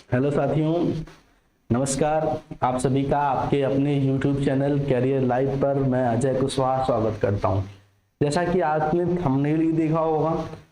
Hello साथियों, नमस्कार। आप सभी का आपके अपने YouTube चैनल कैरियर लाइव पर मैं अजय कुशवाहा स्वागत करता हूं। जैसा कि आपने थंबनेल ही देखा होगा,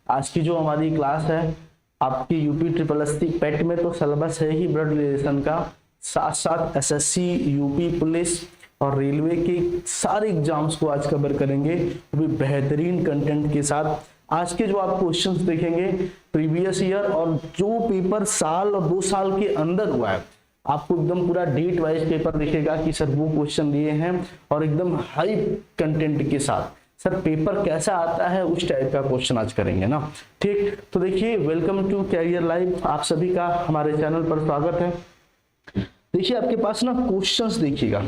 आज की जो हमारी क्लास है आपकी यूपी ट्रिपल एस सी पेट में तो सिलेबस है ही ब्लड रिलेशन का, साथ साथ एसएससी, यूपी पुलिस और रेलवे के सारे एग्जाम्स को आज कवर करेंगे, वो भी बेहतरीन कंटेंट के साथ। आज के जो आप क्वेश्चंस देखेंगे प्रीवियस ईयर और जो पेपर साल और 2 साल के अंदर हुआ है, आपको एकदम पूरा डेट वाइज पेपर दिखेगा कि सर वो क्वेश्चन दिए हैं और एकदम हाई कंटेंट के साथ। सर पेपर कैसा आता है उस टाइप का क्वेश्चन आज करेंगे ना। ठीक, तो देखिए, वेलकम टू कैरियर लाइव, आप सभी का हमारे चैनल पर स्वागत है। देखिए आपके पास ना क्वेश्चंस देखिएगा,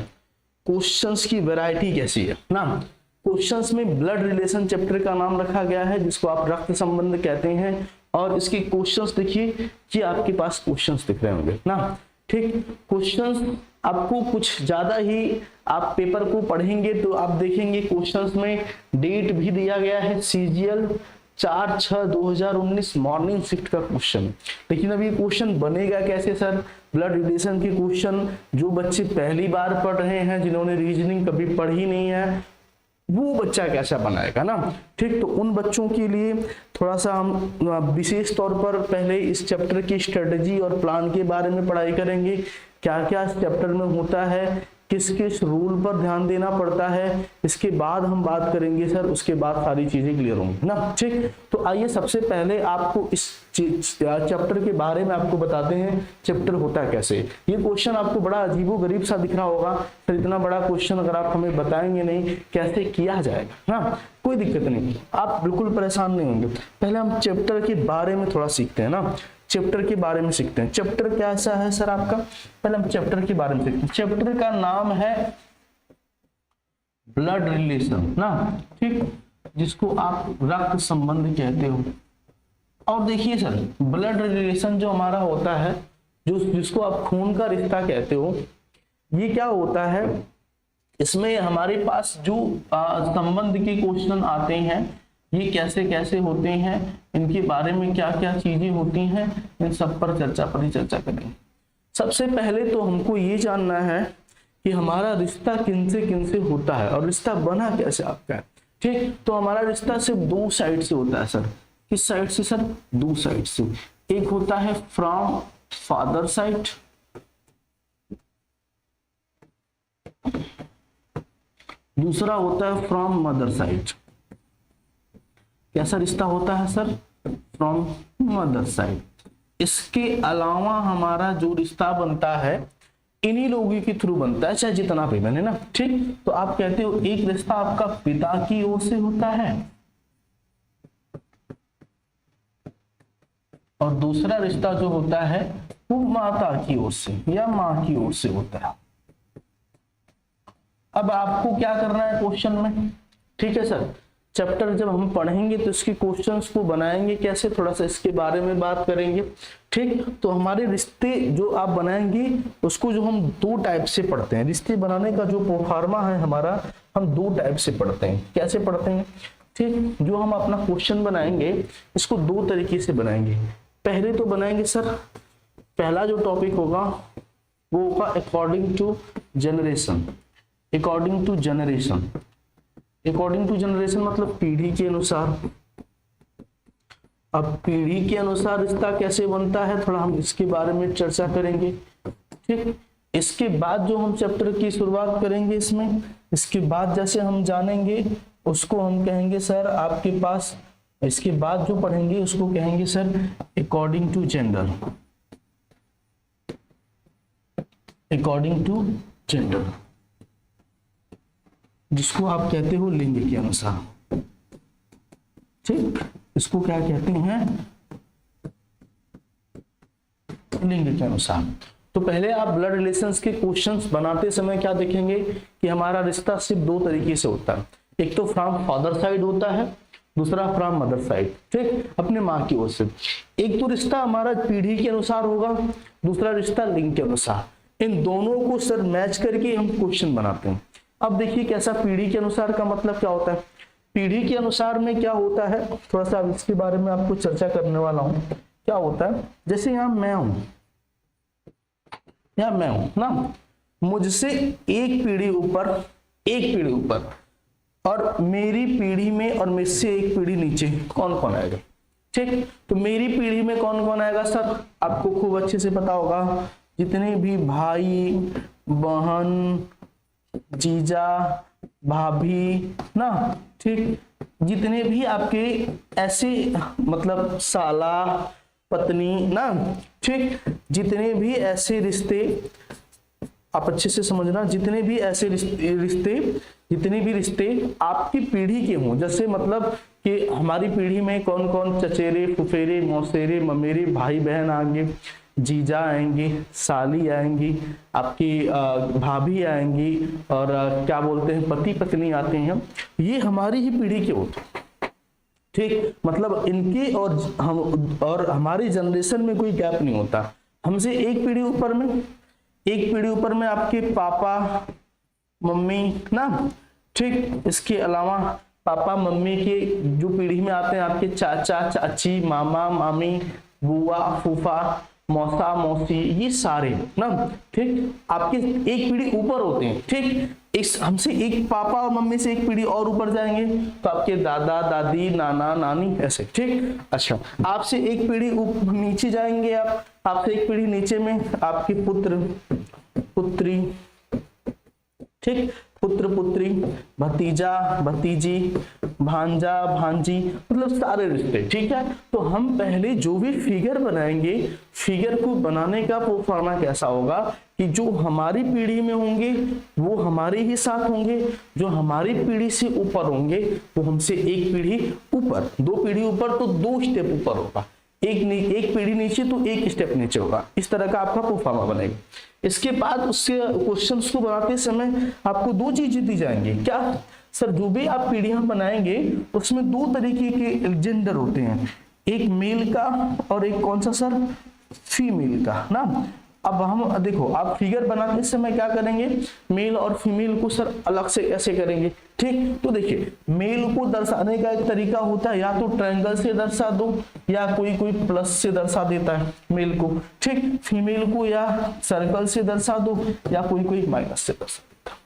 क्वेश्चंस की वैरायटी कैसी है ना। क्वेश्चंस में ब्लड रिलेशन चैप्टर का नाम रखा गया है, जिसको आप रक्त संबंध कहते हैं, और इसके क्वेश्चंस देखिए कि आपके पास क्वेश्चंस दिख रहे होंगे ना। ठीक, क्वेश्चंस आपको कुछ ज्यादा ही, आप पेपर को पढ़ेंगे तो आप देखेंगे क्वेश्चंस में डेट भी दिया गया है, सीजीएल 4/6/2019 मॉर्निंग शिफ्ट का क्वेश्चन। लेकिन अब ये क्वेश्चन बनेगा कैसे सर? ब्लड रिलेशन के क्वेश्चन जो बच्चे पहली बार पढ़ रहे हैं, जिन्होंने रीजनिंग कभी पढ़ी नहीं है, वो बच्चा कैसा बनाएगा ना। ठीक, तो उन बच्चों के लिए थोड़ा सा हम विशेष तौर पर पहले इस चैप्टर की स्ट्रेटजी और प्लान के बारे में पढ़ाई करेंगे। क्या क्या इस चैप्टर में होता है, किस किस रूल पर ध्यान देना पड़ता है, इसके बाद हम बात करेंगे सर, उसके बाद सारी चीजें क्लियर होंगी ना। ठीक, तो आइए सबसे पहले आपको इस चैप्टर के बारे में आपको बताते हैं चैप्टर होता कैसे। ये क्वेश्चन आपको बड़ा अजीबो गरीब सा दिख रहा होगा, फिर इतना बड़ा क्वेश्चन अगर आप हमें बताएंगे नहीं कैसे किया जाएगा ना। कोई दिक्कत नहीं, आप बिल्कुल परेशान नहीं होंगे। पहले हम चैप्टर के बारे में थोड़ा सीखते हैं ना, चैप्टर के बारे में सीखते हैं। चैप्टर कैसा है सर आपका? पहले हम चैप्टर के बारे में सीखते हैं। चैप्टर का नाम है ब्लड रिलेशन ना, ठीक, जिसको आप रक्त संबंध कहते हो। और देखिए सर, ब्लड रिलेशन जो हमारा होता है, जिसको आप खून का रिश्ता कहते हो, ये क्या होता है? इसमें हमारे पास जो संबंध के क्वेश्चन आते हैं, ये कैसे कैसे होते हैं, इनके बारे में क्या क्या चीजें होती हैं, इन सब पर चर्चा करेंगे। सबसे पहले तो हमको ये जानना है कि हमारा रिश्ता किनसे होता है और रिश्ता बना कैसे आपका है। ठीक, तो हमारा रिश्ता सिर्फ 2 साइड से होता है सर। किस साइड से सर? 2 साइड से। एक होता है फ्रॉम फादर साइड, दूसरा होता है फ्रॉम मदर साइड। कैसा रिश्ता होता है सर? From mother side. इसके अलावा हमारा जो रिश्ता बनता है इन्हीं लोगों के थ्रू बनता है, चाहे जितना भी बने ना। ठीक, तो आप कहते हो एक रिश्ता आपका पिता की ओर से होता है और दूसरा रिश्ता जो होता है वो माता की ओर से या माँ की ओर से होता है। अब आपको क्या करना है क्वेश्चन में? ठीक है सर, चैप्टर जब हम पढ़ेंगे तो इसके क्वेश्चंस को बनाएंगे कैसे, थोड़ा सा इसके बारे में बात करेंगे। ठीक, तो हमारे रिश्ते जो आप बनाएंगे उसको जो हम 2 टाइप से पढ़ते हैं, रिश्ते बनाने का जो प्रोफार्मा है हमारा, हम 2 टाइप से पढ़ते हैं। कैसे पढ़ते हैं? ठीक, जो हम अपना क्वेश्चन बनाएंगे इसको 2 तरीके से बनाएंगे। पहले तो बनाएंगे सर, पहला जो टॉपिक होगा वो होगा according to generation. According to generation, according to generation मतलब पीढ़ी के अनुसार। अब पीढ़ी के अनुसार रिश्ता कैसे बनता है, थोड़ा हम इसके बारे में चर्चा करेंगे। ठीक, इसके बाद जो हम चैप्टर की शुरुआत करेंगे इसमें, इसके बाद जैसे हम जानेंगे उसको हम कहेंगे सर आपके पास, इसके बाद जो पढ़ेंगे उसको कहेंगे sir according to gender. According to gender, जिसको आप कहते हो लिंग के अनुसार। ठीक, इसको क्या कहते हैं? लिंग के अनुसार। तो पहले आप ब्लड रिलेशंस के क्वेश्चंस बनाते समय क्या देखेंगे कि हमारा रिश्ता सिर्फ 2 तरीके से होता है। एक तो फ्रॉम फादर साइड होता है, दूसरा फ्रॉम मदर साइड। ठीक, अपने माँ की ओर से। एक तो रिश्ता हमारा पीढ़ी के अनुसार होगा, दूसरा रिश्ता लिंग के अनुसार। इन दोनों को सर मैच करके हम क्वेश्चन बनाते हैं। अब देखिए कैसा पीढ़ी के अनुसार का मतलब क्या होता है। पीढ़ी के अनुसार में क्या होता है, थोड़ा सा इसके बारे में आपको चर्चा करने वाला हूं। क्या होता है, जैसे यहां मैं हूं, या मैं हूं ना, मुझसे एक पीढ़ी ऊपर और मेरी पीढ़ी में और मुझसे एक पीढ़ी नीचे कौन कौन आएगा। ठीक, तो मेरी पीढ़ी में कौन कौन आएगा सर, आपको खूब अच्छे से पता होगा, जितने भी भाई बहन जीजा भाभी ना, ठीक, जितने भी आपके ऐसे मतलब साला पत्नी ना, ठीक, जितने भी ऐसे रिश्ते, आप अच्छे से समझना, जितने भी ऐसे रिश्ते आपकी पीढ़ी के हों, जैसे मतलब कि हमारी पीढ़ी में कौन कौन चचेरे फुफेरे मौसेरे ममेरे भाई बहन आएंगे, जीजा आएंगी, साली आएंगी, आपकी भाभी आएंगी, और क्या बोलते हैं पति पत्नी आते हैं, ये हमारी ही पीढ़ी के होते हैं। ठीक, मतलब इनके और हमारी जनरेशन में कोई गैप नहीं होता। हमसे एक पीढ़ी ऊपर में आपके पापा मम्मी ना, ठीक, इसके अलावा पापा मम्मी के जो पीढ़ी में आते हैं आपके चाचा चाची मामा मामी बुआ फूफा मौसा मौसी, ये सारे ना, ठीक, आपके एक पीढ़ी ऊपर होते हैं। ठीक, इस हमसे एक पापा और मम्मी से एक पीढ़ी और ऊपर जाएंगे तो आपके दादा दादी नाना नानी ऐसे। ठीक, अच्छा, आपसे एक पीढ़ी नीचे जाएंगे, आपसे एक पीढ़ी नीचे में आपके पुत्र पुत्री, ठीक, पुत्र पुत्री भतीजा भतीजी भांजा भांजी, मतलब सारे रिश्ते। ठीक है, तो हम पहले जो भी फिगर बनाएंगे, फिगर को बनाने का वो फॉर्मा कैसा होगा कि जो हमारी पीढ़ी में होंगे वो हमारे ही साथ होंगे, जो हमारी पीढ़ी से ऊपर होंगे वो हमसे एक पीढ़ी ऊपर, दो पीढ़ी ऊपर तो दो स्टेप ऊपर होगा, एक पीढ़ी नीचे तो एक स्टेप नीचे होगा। इस तरह का आपका प्रोफार्मा बनेगा। इसके बाद उससे क्वेश्चंस को बनाते समय आपको दो चीजें दी जाएंगी। क्या सर, जो भी आप पीढ़ियां बनाएंगे उसमें दो तरीके के जेंडर होते हैं, एक मेल का और एक कौन सा सर, फीमेल का ना। अब हम देखो, आप फिगर बनाते समय क्या करेंगे, मेल और फीमेल को सर अलग से कैसे करेंगे। ठीक, तो देखिए, मेल को दर्शाने का एक तरीका होता है, या तो ट्रायंगल से दर्शा दो या कोई प्लस से दर्शा देता है मेल को। ठीक, फीमेल को या सर्कल से दर्शा दो या कोई माइनस से दर्शा देता है।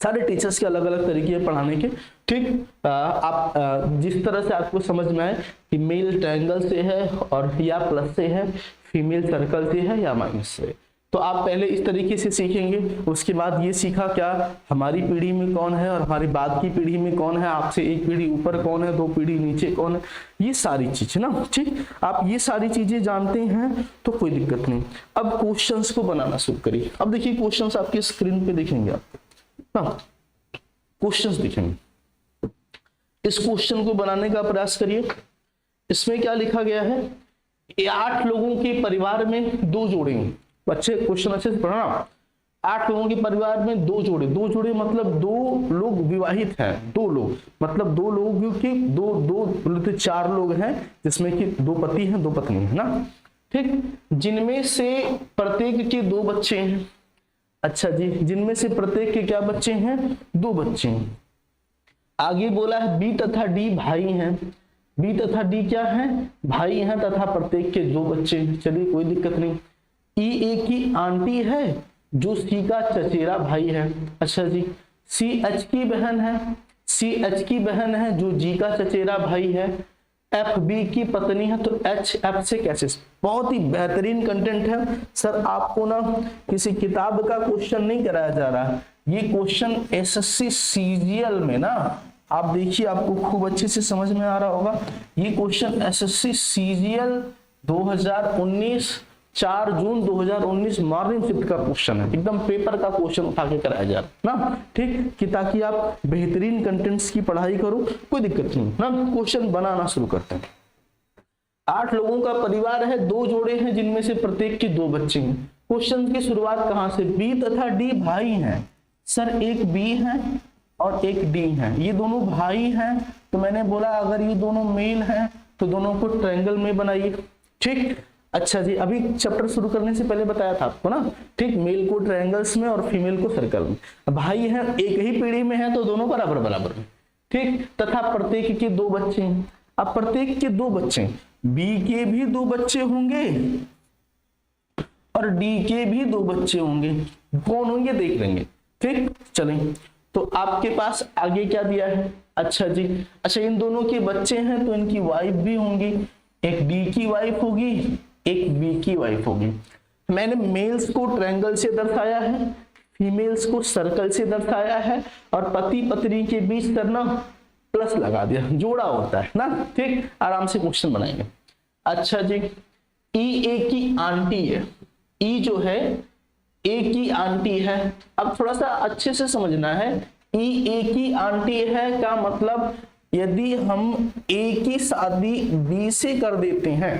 सारे टीचर्स के अलग अलग तरीके हैं पढ़ाने के। ठीक, आप जिस तरह से आपको समझ में आए कि मेल ट्रायंगल से है और या प्लस से है, फीमेल सर्कल से है या माइनस से, तो आप पहले इस तरीके से सीखेंगे। उसके बाद ये सीखा क्या हमारी पीढ़ी में कौन है और हमारी बाद की पीढ़ी में कौन है, आपसे एक पीढ़ी ऊपर कौन है, दो पीढ़ी नीचे कौन है, ये सारी चीजें ना। ठीक, आप ये सारी चीजें जानते हैं तो कोई दिक्कत नहीं। अब क्वेश्चंस को बनाना शुरू करिए। अब देखिए, क्वेश्चंस आपके स्क्रीन पे दिखेंगे आपको ना, क्वेश्चंस दिखेंगे। इस क्वेश्चन को बनाने का प्रयास करिए। इसमें क्या लिखा गया है, 8 लोगों के परिवार में 2 जोड़े हैं। बच्चे क्वेश्चन अच्छे से पढ़ना। 8 लोगों के परिवार में 2 जोड़े मतलब 2 लोग विवाहित हैं, 2 लोग मतलब 2 लोगों के दो 4 लोग हैं, जिसमें कि 2 पति हैं 2 पत्नी है ना। ठीक, जिनमें से प्रत्येक के 2 बच्चे हैं। अच्छा जी, जिनमें से प्रत्येक के क्या बच्चे हैं, 2 बच्चे हैं। आगे बोला है बी तथा डी भाई हैं, बी तथा डी क्या है, भाई हैं तथा प्रत्येक के 2 बच्चे हैं। चलिए कोई दिक्कत नहीं। ई ए की आंटी है जो सी का चचेरा भाई है। अच्छा जी, सी एच की बहन है, सी एच की बहन है जो जी का चचेरा भाई है। एफ बी की पत्नी है, तो एच एफ से कैसे। बहुत ही बेहतरीन कंटेंट है सर। आपको ना किसी किताब का क्वेश्चन नहीं कराया जा रहा है, ये क्वेश्चन एसएससी सीजीएल में ना, आप देखिए आपको खूब अच्छे से समझ में आ रहा होगा। ये क्वेश्चन एसएससी सीजीएल 2019 4 जून 2019 मॉर्निंग शिफ्ट का क्वेश्चन है, एकदम पेपर का क्वेश्चन उठा के कराया जा रहा है ना। ठीक, कि ताकि आप बेहतरीन कंटेंट्स की पढ़ाई करो, कोई दिक्कत नहीं ना। क्वेश्चन बनाना शुरू करते हैं। 8 लोगों का परिवार है, 2 जोड़े हैं जिनमें से प्रत्येक के 2 बच्चे हैं। क्वेश्चन की शुरुआत कहां से, बी तथा डी भाई हैं। सर एक बी है और एक डी है, ये दोनों भाई हैं, तो मैंने बोला अगर ये दोनों मेल हैं तो दोनों को ट्रायंगल में बनाइए। ठीक, अच्छा जी, अभी चैप्टर शुरू करने से पहले बताया था आपको ना। ठीक, मेल को ट्रायंगल्स में और फीमेल को सर्कल में। भाई हैं, एक ही पीढ़ी में है तो दोनों बराबर बराबर में। ठीक, तथा प्रत्येक के 2 बच्चे हैं। अब प्रत्येक के 2 बच्चे, बी के भी 2 बच्चे होंगे और डी के भी 2 बच्चे होंगे। कौन होंगे देख लेंगे। ठीक, चलें। तो आपके पास आगे क्या दिया है? अच्छा जी, अच्छा इन दोनों के बच्चे हैं तो इनकी वाइफ भी होंगी। एक डी की वाइफ होगी, एक बी की वाइफ होगी। मैंने मेल्स को ट्रायंगल से दर्शाया है, फीमेल्स को सर्कल से दर्शाया है, और पति पत्नी के बीच करना प्लस लगा दिया, जोड़ा होता है ना। ठीक, आराम से क्वेश्चन बनाएंगे। अच्छा जी, ई ए की आंटी है, ई जो है ए की आंटी है। अब थोड़ा सा अच्छे से समझना है, ई ए की आंटी है का मतलब यदि हम ए की शादी बी से कर देते हैं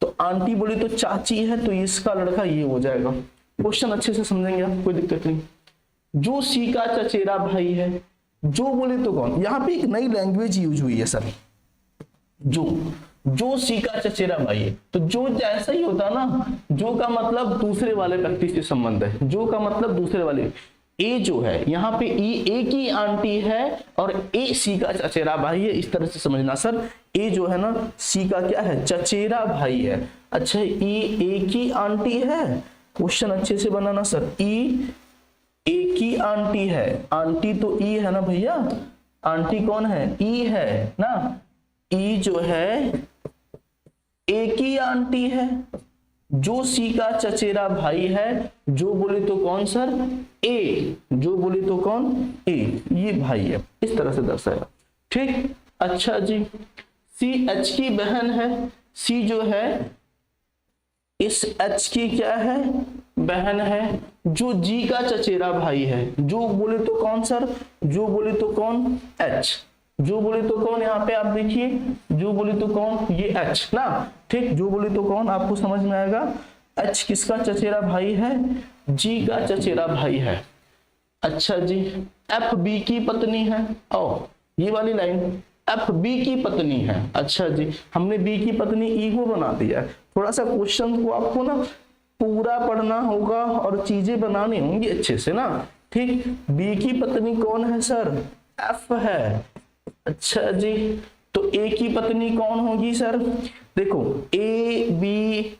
तो आंटी बोली तो चाची है, तो इसका लड़का ये हो जाएगा। क्वेश्चन अच्छे से समझेंगे आप, कोई दिक्कत नहीं। जो सी का चचेरा भाई है, जो बोले तो कौन, यहाँ पे एक नई लैंग्वेज यूज हुई है सर, जो सी का चचेरा भाई है। तो जो जैसा ही होता ना, जो का मतलब दूसरे वाले व्यक्ति से संबंध है, जो का मतलब दूसरे वाले। ए जो है यहाँ पे ई ए की आंटी है और ए सी का चचेरा भाई है, इस तरह से समझना सर। ए जो है ना सी का क्या है, चचेरा भाई है। अच्छा, ई ए की आंटी है, क्वेश्चन अच्छे से बनाना सर। ई ए की आंटी है, आंटी तो ई है ना भैया, आंटी कौन है, ई है ना। ई जो है ए की आंटी है, जो सी का चचेरा भाई है, जो बोले तो कौन सर, ए, जो बोले तो कौन, ए, ये भाई है, इस तरह से दर्शाया। ठीक, अच्छा जी, सी एच की बहन है, सी जो है इस एच की क्या है, बहन है। जो जी का चचेरा भाई है, जो बोले तो कौन सर, जो बोले तो कौन, एच, जो बोले तो कौन, यहाँ पे आप देखिए, जो बोले तो कौन, ये एच ना। ठीक, जो बोले तो कौन आपको समझ में आएगा। एच किसका चचेरा भाई है, जी का चचेरा भाई है। अच्छा जी, एफ बी की पत्नी है, ओ ये वाली लाइन, एफ बी की पत्नी है। अच्छा जी, हमने बी की पत्नी ई को बना दिया। थोड़ा सा क्वेश्चन को आपको ना पूरा पढ़ना होगा और चीजें बनानी होंगी अच्छे से ना। ठीक, बी की पत्नी कौन है सर, एफ है। अच्छा जी, तो ए की पत्नी कौन होगी सर, देखो ए बी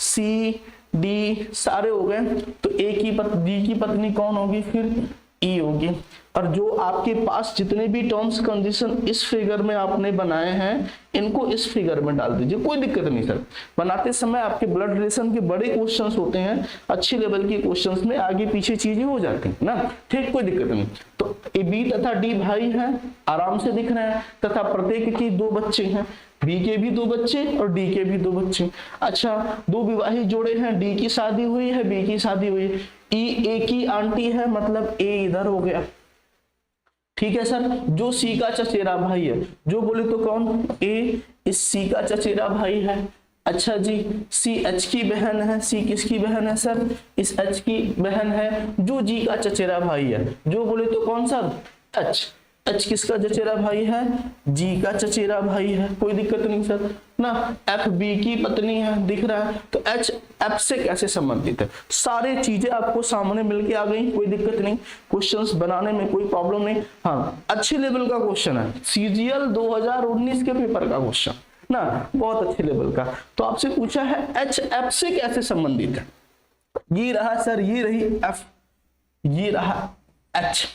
सी डी सारे हो गए, तो ए की डी की पत्नी कौन होगी, फिर ई होगी। और जो आपके पास जितने भी टर्म्स कंडीशन इस फिगर में आपने बनाए हैं, इनको इस फिगर में डाल दीजिए, कोई दिक्कत नहीं सर। बनाते समय आपके ब्लड रिलेशन के बड़े क्वेश्चंस होते हैं, अच्छे लेवल के क्वेश्चंस में आगे पीछे चीजें हो जाती हैं ना। ठीक, कोई दिक्कत नहीं। तो ए बी तथा डी भाई हैं, आराम से दिख रहे हैं, तथा प्रत्येक के 2 बच्चे हैं, बी के भी 2 बच्चे और डी के भी 2 बच्चे। अच्छा, 2 विवाहित जोड़े हैं, डी की शादी हुई है, बी की शादी हुई है। ई ए की आंटी है, मतलब ए इधर हो गया। ठीक है सर, जो सी का चचेरा भाई है, जो बोले तो कौन, ए इस सी का चचेरा भाई है। अच्छा जी, सी एच की बहन है, सी किसकी बहन है सर, इस एच की बहन है, जो जी का चचेरा भाई है, जो बोले तो कौन सर, एच, एच किसका चचेरा भाई है, जी का चचेरा भाई है, कोई दिक्कत नहीं सर ना। एफ बी की पत्नी है, दिख रहा है, तो एच एफ से कैसे संबंधित है, सारी चीजें आपको सामने मिलके आ गई, कोई दिक्कत नहीं, क्वेश्चंस बनाने में कोई प्रॉब्लम नहीं। हाँ, अच्छे लेवल का क्वेश्चन है, सीजीएल 2019 के पेपर का क्वेश्चन ना, बहुत अच्छे लेवल का। तो आपसे पूछा है एच एफ से कैसे संबंधित है, ये रहा सर, ये रही एफ, ये रहा एच,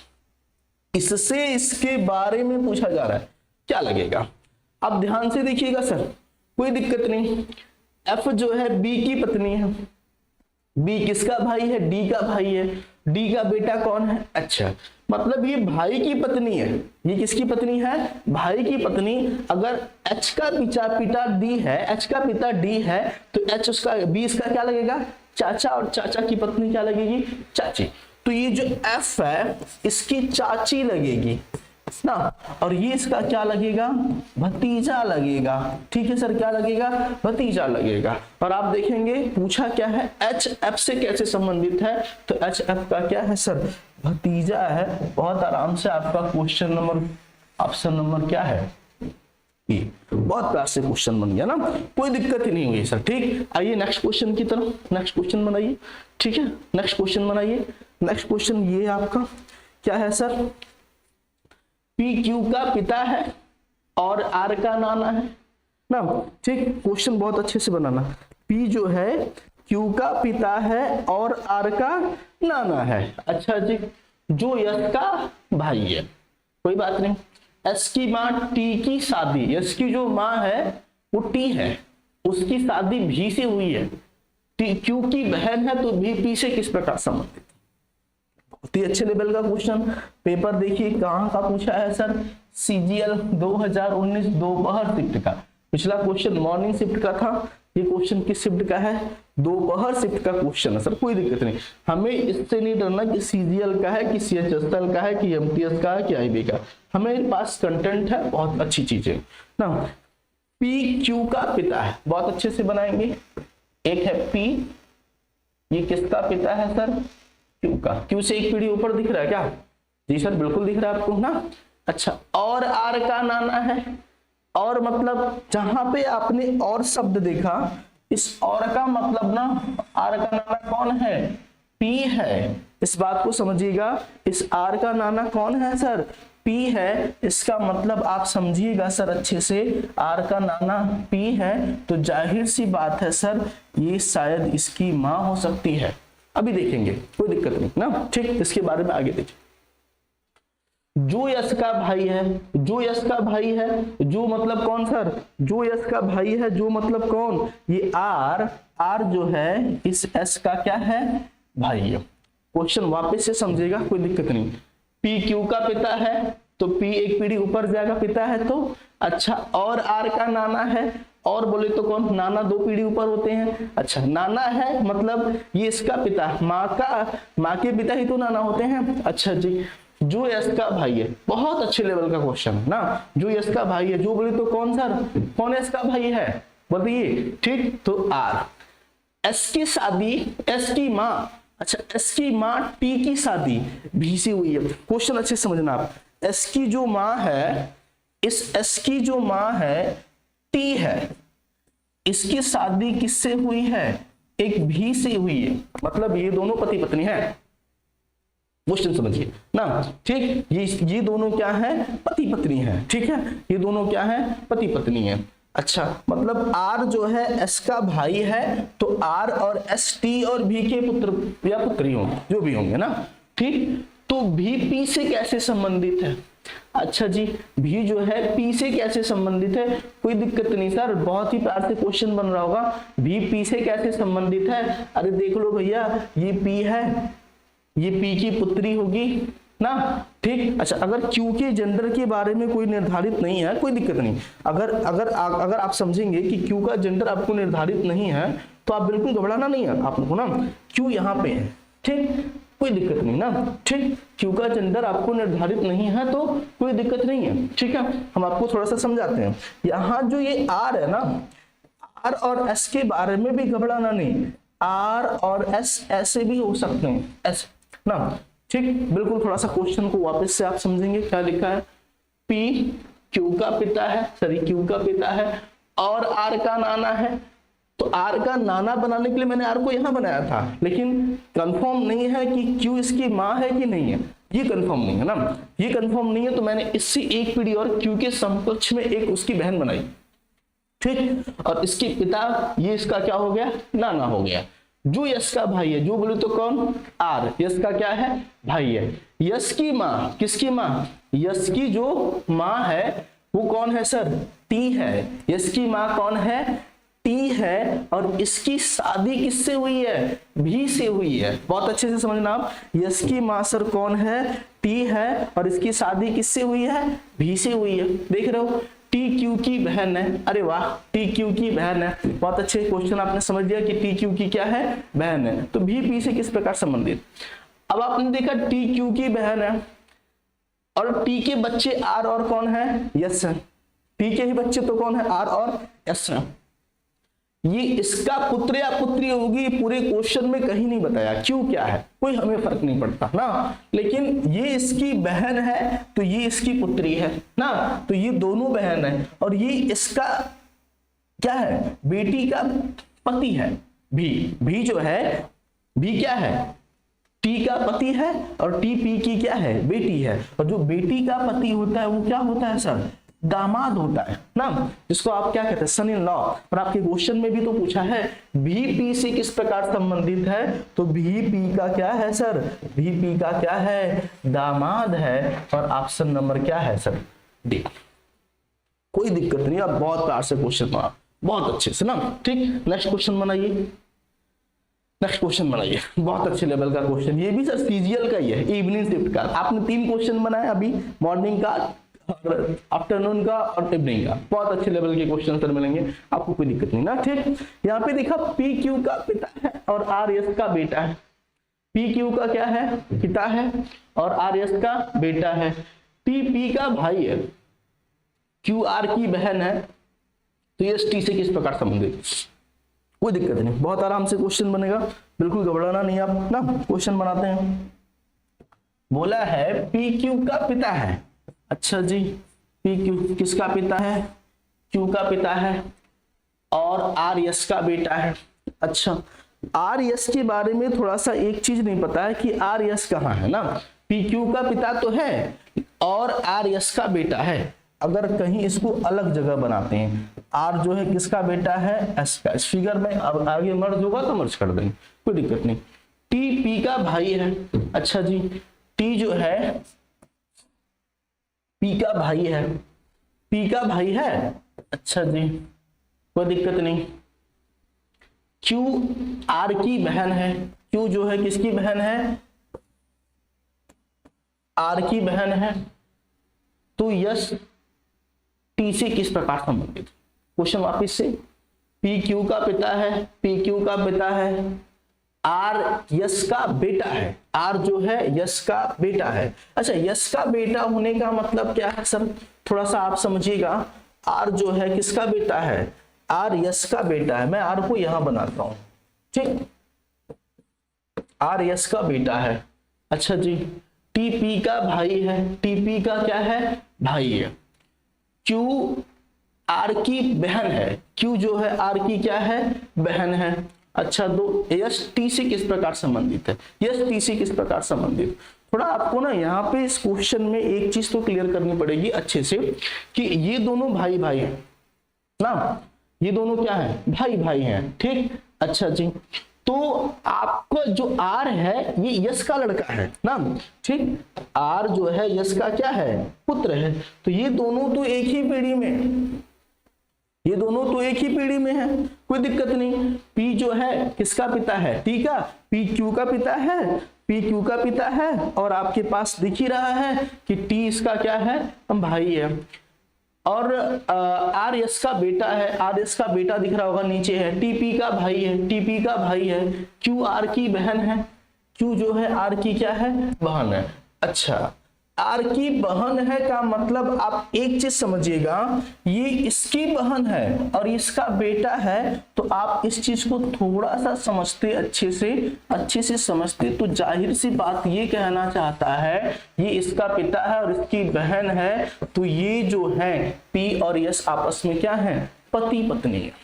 इससे इसके बारे में पूछा जा रहा है, क्या लगेगा। आप ध्यान से देखिएगा सर, कोई दिक्कत नहीं। एफ जो है बी की पत्नी है, बी किसका भाई है, डी का भाई है, डी का बेटा कौन है, अच्छा, मतलब ये भाई की पत्नी है। ये किसकी पत्नी है, भाई की पत्नी। अगर एच का पिता डी है, एच का पिता डी है, तो एच उसका, बी इसका क्या लगेगा, चाचा, और चाचा की पत्नी क्या लगेगी, चाची। तो ये जो एफ है इसकी चाची लगेगी ना, और ये इसका क्या लगेगा, भतीजा लगेगा। ठीक है सर, क्या लगेगा, भतीजा लगेगा। और आप देखेंगे पूछा क्या है, एच एफ से कैसे संबंधित है, तो एच एफ का क्या है सर, भतीजा है। बहुत आराम से आपका क्वेश्चन नंबर, ऑप्शन नंबर क्या है, बहुत प्यार से क्वेश्चन बन गया ना, कोई दिक्कत ही नहीं हुई सर। ठीक, आइए नेक्स्ट क्वेश्चन की तरफ, नेक्स्ट क्वेश्चन बनाइए। ठीक है, नेक्स्ट क्वेश्चन बनाइए। नेक्स्ट क्वेश्चन ये आपका क्या है सर, पी क्यू का पिता है और आर का नाना है ना। ठीक, क्वेश्चन बहुत अच्छे से बनाना। पी जो है क्यू का पिता है और आर का नाना है। अच्छा जी, जो यस का भाई है, कोई बात नहीं। एस की माँ टी की शादी, एस की जो माँ है वो टी है, उसकी शादी भी से हुई है। टी क्यू की बहन है तो भी पी से किस प्रकार संबंधित। बहुत ही अच्छे लेवल का क्वेश्चन। पेपर देखिए कहाँ का पूछा है सर, CGL 2019 दोपहर शिफ्ट का। पिछला क्वेश्चन मॉर्निंग शिफ्ट का था, ये क्वेश्चन किस शिफ्ट का है, दोपहर शिफ्ट का क्वेश्चन है सर। कोई दिक्कत नहीं, हमें इससे नहीं डरना कि CGL का है कि CHSL का है कि MTS का है कि IB का। हमें पास कंटेंट है, बहुत अच्छी चीज है ना। PQ का पिता है, बहुत अच्छे से बनाएंगे। एक है P, ये किसका पिता है सर, Q का। Q से एक पीढ़ी ऊपर दिख रहा है क्या, जी सर बिल्कुल दिख रहा है आपको ना। अच्छा, और R का नाना है, और मतलब जहां पे आपने और शब्द देखा, इस और का मतलब ना R का नाना कौन है, P है। इस बात को समझिएगा, इस R का नाना कौन है सर, P है। इसका मतलब आप समझिएगा सर अच्छे से, R का नाना P है तो जाहिर सी बात है सर ये शायद इसकी माँ हो सकती है। अभी देखेंगे, कोई दिक्कत नहीं ना, ठीक। इसके बारे में आगे देखिए। जो यश का भाई है, जो यश का भाई है, जो मतलब कौन सर, जो यश का भाई है, जो मतलब कौन, ये आर जो है इस एस का क्या है, भाई है। क्वेश्चन वापस से समझेगा, कोई दिक्कत नहीं। पी क्यू का पिता है तो पी एक पीढ़ी ऊपर जाएगा, पिता है तो। अच्छा, और आर का नाना है, और बोले तो कौन, नाना दो पीढ़ी ऊपर होते हैं। अच्छा, नाना है मतलब ये इसका पिता, माँ के पिता ही तो नाना होते हैं। अच्छा जी, जो यश का भाई है, बहुत अच्छे लेवल का क्वेश्चन है ना। जो यश का भाई है, जो बोले तो कौन सर, कौन यश का भाई है बताइए, ठीक। तो आर, एस की शादी, एस की माँ, अच्छा एस की माँ टी की शादी भी से हुई है। क्वेश्चन अच्छे समझना आप, एस की जो माँ है, इस एस की जो माँ है टी है, इसकी शादी किससे हुई है, एक भी से हुई है, मतलब ये दोनों पति पत्नी है। क्वेश्चन समझिए ना, ठीक। ये दोनों क्या है, पति पत्नी है, ठीक है। ये दोनों क्या है, पति पत्नी है। अच्छा, मतलब आर जो है एस का भाई है तो आर और एस टी और भी के पुत्र या पुत्री होंगे, जो भी होंगे ना, ठीक। तो भी पी से कैसे संबंधित है, अच्छा जी, भी जो है पी से कैसे संबंधित है, कोई दिक्कत नहीं सर, बहुत ही प्यार से क्वेश्चन बन रहा होगा। भी पी से कैसे संबंधित है, अरे देख लो भैया, ये पी है, ये पी की पुत्री होगी ना, ठीक। अच्छा, अगर क्यू के जेंडर के बारे में कोई निर्धारित नहीं है, कोई दिक्कत नहीं। अगर आप समझेंगे कि क्यू का जेंडर आपको निर्धारित नहीं है तो आप बिल्कुल घबराना नहीं है आपको ना, क्यू यहाँ पे है, ठीक, कोई दिक्कत नहीं ना, ठीक। क्यू का जेंडर आपको निर्धारित नहीं है तो कोई दिक्कत नहीं है, ठीक है। हम आपको थोड़ा सा समझाते हैं। यहाँ जो ये आर है ना, आर और एस के बारे में भी घबराना नहीं, आर और एस ऐसे भी हो सकते हैं, ऐसे ना, ठीक। बिल्कुल थोड़ा सा क्वेश्चन को वापस से आप समझेंगे, क्या लिखा है, पी क्यू का पिता है, सॉरी क्यू का पिता है और आर का नाना है। तो आर का नाना बनाने के लिए मैंने आर को यहां बनाया था, लेकिन कंफर्म नहीं है कि क्यू इसकी माँ है कि नहीं है, ये कंफर्म नहीं है ना, ये कंफर्म नहीं है। तो मैंने इससे एक पीढ़ी और क्यू के समकक्ष में एक उसकी बहन बनाई, ठीक। और इसके पिता, ये इसका क्या हो गया, नाना हो गया। जो यश का भाई है, जो बोले तो कौन, आर, यश का क्या है, भाई है। यश की माँ, किसकी माँ, यश की जो माँ है वो कौन है सर, टी है। यश की माँ कौन है, टी है, और इसकी शादी किससे हुई है, भी से हुई है। बहुत अच्छे से समझना आप, यश की माँ सर कौन है, टी है, और इसकी शादी किससे हुई है, भी से हुई है। देख रहे हो, टी क्यू की बहन है, अरे वाह, टी क्यू की बहन है। बहुत अच्छे क्वेश्चन आपने समझ लिया कि टी क्यू की क्या है, बहन है। तो भी पी से किस प्रकार संबंधित। अब आपने देखा टी क्यू की बहन है और टी के बच्चे आर और कौन है, यस है। टी के ही बच्चे तो कौन है, आर और यस है। ये इसका पुत्र या पुत्री होगी, पूरे क्वेश्चन में कहीं नहीं बताया, क्यों क्या है, कोई हमें फर्क नहीं पड़ता ना। लेकिन ये इसकी बहन है तो ये इसकी पुत्री है ना, तो ये दोनों बहन है, और ये इसका क्या है, बेटी का पति है। भी जो है, भी क्या है, टी का पति है, और टी पी की क्या है, बेटी है। और जो बेटी का पति होता है वो क्या होता है सर, दामाद होता है ना, जिसको आप क्या कहते हैं, सन इन लॉ। और आपके क्वेश्चन में भी तो पूछा है भी पी से किस प्रकार संबंधित है, तो भी पी का क्या है सर, भी पी का क्या है, दामाद है। और ऑप्शन नंबर क्या है सर, डी। कोई दिक्कत नहीं, आप बहुत प्यार से क्वेश्चन बना, बहुत अच्छे से ना, ठीक। नेक्स्ट क्वेश्चन बनाइए, नेक्स्ट क्वेश्चन बनाइए, बहुत अच्छे लेवल का क्वेश्चन, ये भी सर सीजीएल का ही है, इवनिंग शिफ्ट का। आपने 3 क्वेश्चन बनाए अभी, मॉर्निंग का, आफ्टरनून का और इवनिंग का। बहुत अच्छे लेवल के क्वेश्चन सर मिलेंगे, आपको कोई दिक्कत नहीं ना, ठीक। यहाँ पे देखा पी क्यू का पिता है और आर एस का बेटा है। पी क्यू का क्या है, पिता है, और आर एस का बेटा है। टी पी का भाई है, क्यू आर की बहन है, तो ये टी से किस प्रकार संबंधित, कोई दिक्कत नहीं, बहुत आराम से क्वेश्चन बनेगा, बिल्कुल घबराना नहीं आप ना। क्वेश्चन बनाते हैं, बोला है पी क्यू का पिता है, अच्छा जी, पी क्यू किसका पिता है, क्यू का पिता है, और आर एस का बेटा है। अच्छा, आर एस के बारे में थोड़ा सा एक चीज नहीं पता है कि आर एस कहाँ है ना। पी क्यू का पिता तो है और आर एस का बेटा है, अगर कहीं इसको अलग जगह बनाते हैं, आर जो है किसका बेटा है, एस का, इस फिगर में अब आगे मर्ज होगा तो मर्ज कर देंगे, कोई दिक्कत नहीं। टी पी का भाई है, अच्छा जी, टी जो है पी का भाई है, पी का भाई है, अच्छा जी, कोई दिक्कत नहीं। क्यू आर की बहन है, क्यू जो है किसकी बहन है, आर की बहन है, तो यस टी से किस प्रकार संबंधित। क्वेश्चन वापिस से, पी क्यू का पिता है, पी क्यू का पिता है, आर यस का बेटा है, आर जो है यस का बेटा है। अच्छा, यस का बेटा होने का मतलब क्या है सर, थोड़ा सा आप समझिएगा, आर जो है किसका बेटा है, आर यस का बेटा है। मैं आर को यहां बनाता हूं, ठीक, आर यस का बेटा है, अच्छा जी। टी पी का भाई है, टी पी का क्या है, भाई है। क्यू आर की बहन है, क्यू जो है आर की क्या है, बहन है। अच्छा, दो यस टी से किस प्रकार संबंधित है, यस टी से किस प्रकार संबंधित। थोड़ा आपको ना यहाँ पे इस क्वेश्चन में एक चीज तो क्लियर करनी पड़ेगी अच्छे से, कि ये दोनों भाई भाई हैं ना, ये दोनों क्या है, भाई भाई हैं, ठीक। अच्छा जी, तो आपको जो आर है ये यस का लड़का है ना, ठीक, आर जो है यस का क्या है, पुत्र है। तो ये दोनों तो एक ही पीढ़ी में, ये दोनों तो एक ही पीढ़ी में है, कोई दिक्कत नहीं। पी जो है किसका पिता है, टी का, पी क्यू का पिता है, पी क्यू का पिता है, और आपके पास दिख ही रहा है कि टी इसका क्या है, भाई है। और आर एस का बेटा है, आर एस का बेटा दिख रहा होगा नीचे है, टीपी का भाई है, टीपी का भाई है। क्यू आर की बहन है, क्यू जो है आर की क्या है, बहन है। अच्छा, आर की बहन है का मतलब आप एक चीज समझिएगा, ये इसकी बहन है और इसका बेटा है, तो आप इस चीज को थोड़ा सा समझते, अच्छे से समझते, तो जाहिर सी बात ये कहना चाहता है ये इसका पिता है और इसकी बहन है, तो ये जो है पी और यस आपस में क्या है, पति पत्नी है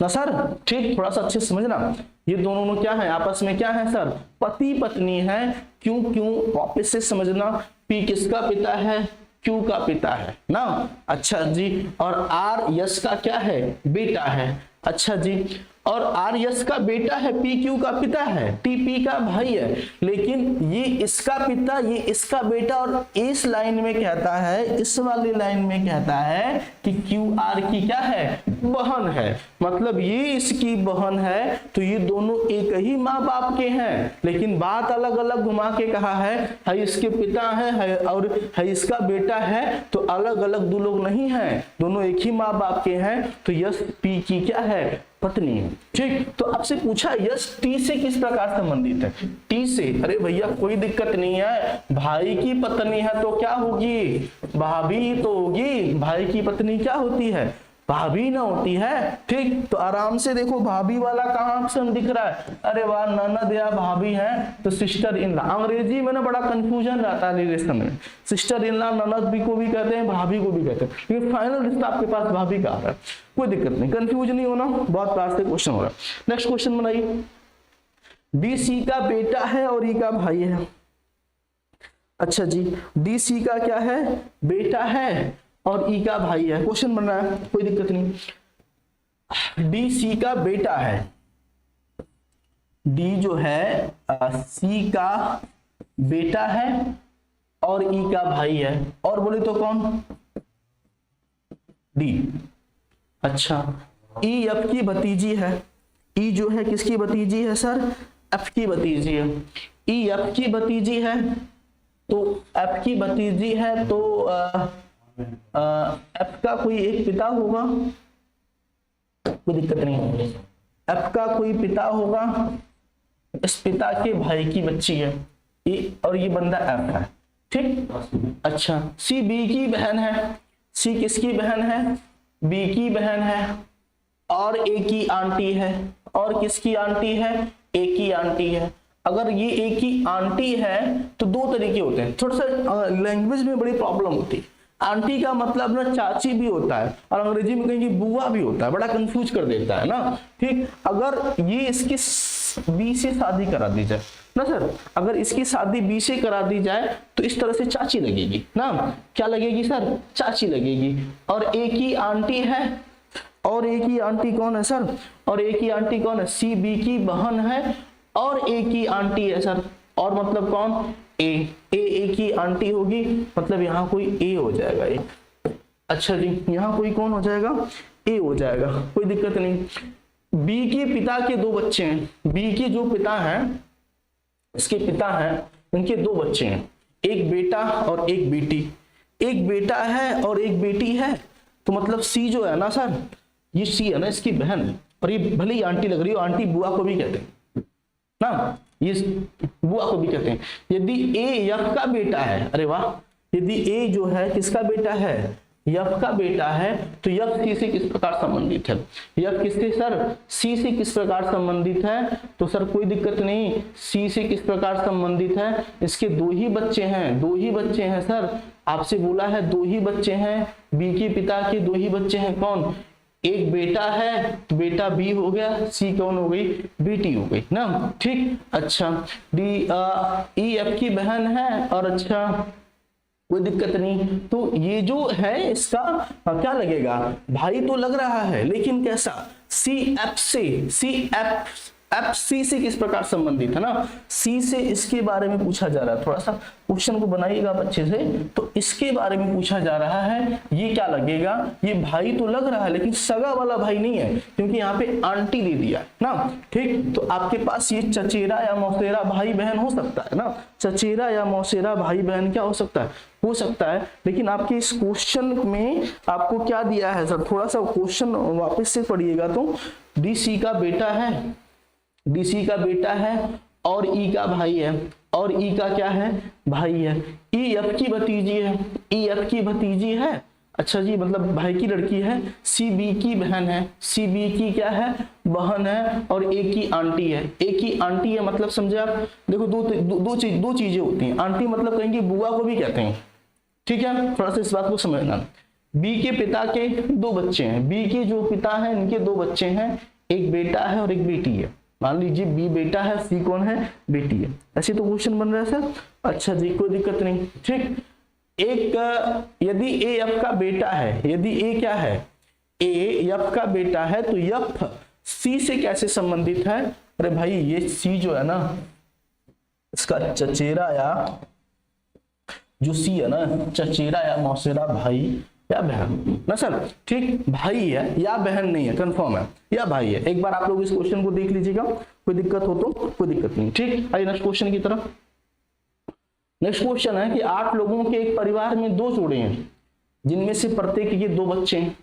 ना सर, ठीक। थोड़ा सा अच्छे से समझना, ये दोनों क्या है, आपस में क्या है सर, पति पत्नी है। क्यों क्यों वापस से समझना, पी किसका पिता है, क्यू का पिता है ना, अच्छा जी। और आर यस का क्या है, बेटा है, अच्छा जी। और आर यस का बेटा है, पी क्यू का पिता है, टी पी का भाई है, लेकिन ये इसका पिता, ये इसका बेटा, और इस लाइन में कहता है, इस वाली लाइन में कहता है कि क्यू आर की क्या है, बहन है, मतलब ये इसकी बहन है। तो ये दोनों एक ही माँ बाप के हैं, लेकिन बात अलग अलग घुमा के कहा है इसके पिता है और है इसका बेटा है, तो अलग अलग दो लोग नहीं है, दोनों एक ही माँ बाप के हैं। तो यस पी की क्या है, पत्नी है, ठीक। तो आपसे पूछा यस टी से किस प्रकार संबंधित है, टी से, अरे भैया कोई दिक्कत नहीं है, भाई की पत्नी है तो क्या होगी, भाभी तो होगी, भाई की पत्नी क्या होती है, भाभी ना होती है, ठीक। तो आराम से देखो, भाभी वाला कहाँ ऑप्शन दिख रहा है, अरे वाह, ननद या भाभी है तो सिस्टर इन लॉ। अंग्रेजी में ना बड़ा कंफ्यूजन रहता है रिलेशन में, सिस्टर इन लॉ ननद भी को भी कहते हैं, भाभी को भी कहते हैं, लेकिन फाइनल रिश्ता आपके पास भाभी का आ रहा है, कोई दिक्कत नहीं, कंफ्यूज नहीं होना, बहुत प्यार से क्वेश्चन हो रहा है। नेक्स्ट क्वेश्चन बनाइए, बी सी का बेटा है और ई का भाई है। अच्छा जी, डी सी का क्या है, बेटा है और ई का भाई है। क्वेश्चन बन रहा है, कोई दिक्कत नहीं। डी सी का बेटा है, डी जो है सी का बेटा है और ई का भाई है, और बोले तो कौन, डी। अच्छा, ई एफ की भतीजी है, ई जो है किसकी भतीजी है सर, एफ की भतीजी है। ई एफ की भतीजी है तो एफ की भतीजी है तो एफ का कोई एक पिता होगा, कोई दिक्कत नहीं, एफ का कोई पिता होगा, इस पिता के भाई की बच्ची है ये, और ये बंदा एफ है, ठीक। अच्छा, सी बी की बहन है, सी किसकी बहन है, बी की बहन है, और ए की आंटी है, और किसकी आंटी है, ए की आंटी है। अगर ये ए की आंटी है तो दो तरीके होते हैं, थोड़ा सा लैंग्वेज में बड़ी प्रॉब्लम होती है। आंटी का मतलब ना चाची भी होता है और अंग्रेजी में कहेंगे बुआ भी होता है, बड़ा कंफ्यूज कर देता है ना, ठीक। अगर ये इसकी बी से शादी करा दी जाए ना सर, अगर इसकी शादी बी से करा दी जाए तो इस तरह से चाची लगेगी ना, क्या लगेगी सर, चाची लगेगी। और ए की आंटी है, और ए की आंटी कौन है सर, और ए की आंटी कौन है, सी बी की बहन है और ए की आंटी है सर, और मतलब कौन, ए की आंटी होगी, मतलब यहाँ कोई ए हो जाएगा ए। अच्छा जी, यहाँ कोई कौन हो जाएगा, ए हो जाएगा, कोई दिक्कत नहीं। बी के पिता के दो बच्चे हैं, बी के जो पिता हैं, इसके पिता हैं, इनके दो बच्चे हैं, एक बेटा और एक बेटी। एक बेटा है और एक बेटी है, तो मतलब सी जो है ना सर, ये सी है ना इसकी बहन है, और ये भले ही आंटी लग रही हो, आंटी बुआ को भी कहते हैं ना, ये बुआ को भी कहते हैं। यदि ए एफ का बेटा है, अरे वाह, यदि ए जो है किसका बेटा है, एफ का बेटा है, तो एफ सी से किस प्रकार संबंधित है, एफ किससे सर, सी से किस प्रकार संबंधित है, तो सर कोई दिक्कत नहीं, सी से किस प्रकार संबंधित है, इसके दो ही बच्चे हैं, दो ही बच्चे हैं सर, आपसे बोला है दो ही बच्चे हैं, बी के पिता के दो ही बच्चे हैं, कौन, एक बेटा है तो बेटा बी हो गया, सी कौन हो गई, बेटी हो गई ना, ठीक। अच्छा, डी ई एफ की बहन है, और अच्छा कोई दिक्कत नहीं, तो ये जो है इसका क्या लगेगा, भाई तो लग रहा है, लेकिन कैसा, सी एफ से, सी एफ सी से किस प्रकार संबंधित है ना, सी से इसके बारे में पूछा जा रहा है, थोड़ा सा क्वेश्चन को बनाइएगा आप अच्छे से, तो इसके बारे में पूछा जा रहा है, ये क्या लगेगा, ये भाई तो लग रहा है लेकिन सगा वाला भाई नहीं है, क्योंकि यहाँ पे आंटी दे दिया ना, ठीक। तो आपके पास ये चचेरा या मौसेरा भाई बहन हो सकता है ना, चचेरा या मौसेरा भाई बहन क्या हो सकता है, हो सकता है, लेकिन आपके इस क्वेश्चन में आपको क्या दिया है सर, थोड़ा सा क्वेश्चन वापस से पढ़िएगा, तो डी सी का बेटा है, डीसी का बेटा है और ई का भाई है, और ई का क्या है, भाई है। ई एफ की भतीजी है, ई एफ की भतीजी है, अच्छा जी, मतलब भाई की लड़की है। सी बी की बहन है, सी बी की क्या है, बहन है, और ए की आंटी है, ए की आंटी है, मतलब समझे आप, देखो दो चीजें होती हैं, आंटी मतलब कहेंगे बुआ को भी कहते हैं, ठीक है, थोड़ा सा इस बात को समझना। बी के पिता के दो बच्चे हैं, बी के जो पिता हैं इनके दो बच्चे हैं, एक बेटा है और एक बेटी है, मान लीजिए बी बेटा है, सी कौन है, बेटी है, ऐसे तो क्वेश्चन बन रहा है सर। अच्छा जी, कोई दिक्कत नहीं, ठीक। एक यदि ए एफ का बेटा है, यदि ए क्या है, ए एफ का बेटा है, तो एफ सी से कैसे संबंधित है, अरे भाई ये सी जो है ना, इसका चचेरा या जो सी है ना, चचेरा या मौसेरा भाई या बहन ना सर, ठीक, भाई है या बहन नहीं है, कंफर्म है, या भाई है। एक बार आप लोग इस क्वेश्चन को देख लीजिएगा, कोई दिक्कत हो तो कोई दिक्कत नहीं, ठीक। आइए नेक्स्ट क्वेश्चन की तरफ। नेक्स्ट क्वेश्चन है कि 8 लोगों के एक परिवार में 2 जोड़े हैं, जिनमें से प्रत्येक के 2 बच्चे हैं।